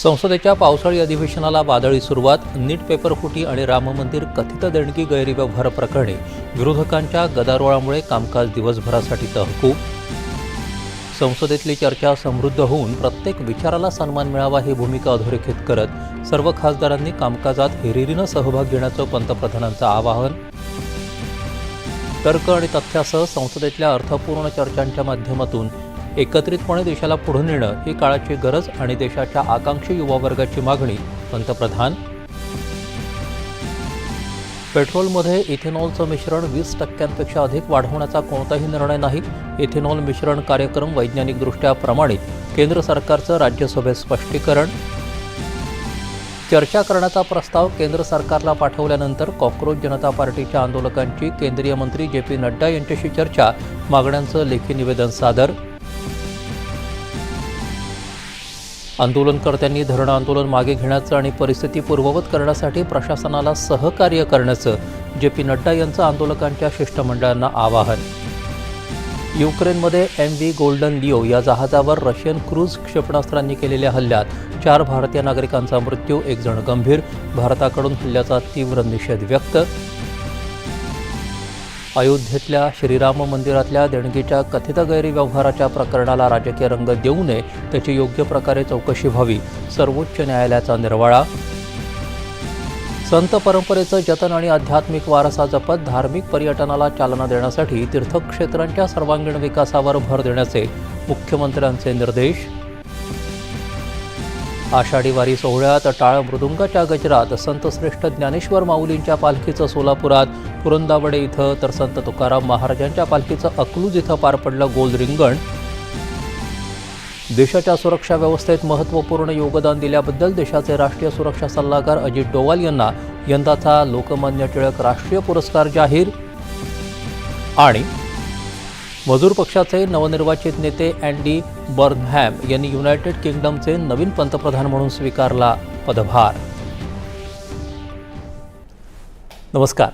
संसदेच्या पावसाळी अधिवेशनाला वादळी सुरुवात. नीट पेपर फुटी आणि राम मंदिर कथित देणगी गैरव्यवहार प्रकरणी विरोधकांच्या गदारोळामुळे कामकाज दिवसभरासाठी तहकूब. संसदेतली चर्चा समृद्ध होऊन प्रत्येक विचाराला सन्मान मिळावा ही भूमिका अधोरेखित करत सर्व खासदारांनी कामकाजात हिरिरीनं सहभाग घेण्याचं पंतप्रधानांचं आवाहन. तर्क आणि तथ्यासह संसदेतल्या अर्थपूर्ण चर्चांच्या माध्यमातून एकत्रितपणे देशाला पुढे नेणं ही काळाची गरज आणि देशाच्या आकांक्षी युवा वर्गाची मागणी. पंतप्रधान. पेट्रोलमध्ये इथेनॉलचं मिश्रण 20% अधिक वाढवण्याचा कोणताही निर्णय नाही. इथेनॉल मिश्रण कार्यक्रम वैज्ञानिकदृष्ट्या प्रमाणित. केंद्र सरकारचं राज्यसभेत स्पष्टीकरण. चर्चा करण्याचा प्रस्ताव केंद्र सरकारला पाठवल्यानंतर कॉक्रोच जनता पार्टीच्या आंदोलकांची केंद्रीय मंत्री JP नड्डा यांच्याशी चर्चा. मागण्यांचं लेखी निवेदन सादर. आंदोलनकर्त्यांनी धरणं आंदोलन मागे घेण्याचं आणि परिस्थिती पूर्ववत करण्यासाठी प्रशासनाला सहकार्य करण्याचं JP नड्डा यांचं आंदोलकांच्या शिष्टमंडळांना आवाहन. युक्रेनमध्ये MV गोल्डन लिओ या जहाजावर रशियन क्रूझ क्षेपणास्त्रांनी केलेल्या हल्ल्यात 4 भारतीय नागरिकांचा मृत्यू, 1 जण गंभीर. भारताकडून हल्ल्याचा तीव्र निषेध व्यक्त. अयोध्येतल्या श्रीराम मंदिरातल्या देणगीच्या कथित गैरव्यवहाराच्या प्रकरणाला राजकीय रंग देऊ नये, त्याची योग्य प्रकारे चौकशी व्हावी. सर्वोच्च न्यायालयाचा निर्वाळा. संत परंपरेचं जतन आणि आध्यात्मिक वारसा जपत धार्मिक पर्यटनाला चालना देण्यासाठी तीर्थक्षेत्रांच्या सर्वांगीण विकासावर भर देण्याचे मुख्यमंत्र्यांचे निर्देश. आषाढी वारी सोहळ्यात टाळ मृदुंगाच्या गजरात संतश्रेष्ठ ज्ञानेश्वर माऊलींच्या पालखीचं सोलापुरात, पुरंदावडे इथं, तर संत तुकाराम महाराजांच्या पालखीचं अकलूज इथं पार पडलं गोल रिंगण. देशाच्या सुरक्षा व्यवस्थेत महत्त्वपूर्ण योगदान दिल्याबद्दल देशाचे राष्ट्रीय सुरक्षा सल्लागार अजित डोवाल यांना यंदाचा लोकमान्य टिळक राष्ट्रीय पुरस्कार जाहीर. आणि मजूर पक्षाचे नवनिर्वाचित नेते अँडी बर्नहॅम यांनी युनायटेड किंगडमचे नवीन पंतप्रधान म्हणून स्वीकारला पदभार. नमस्कार.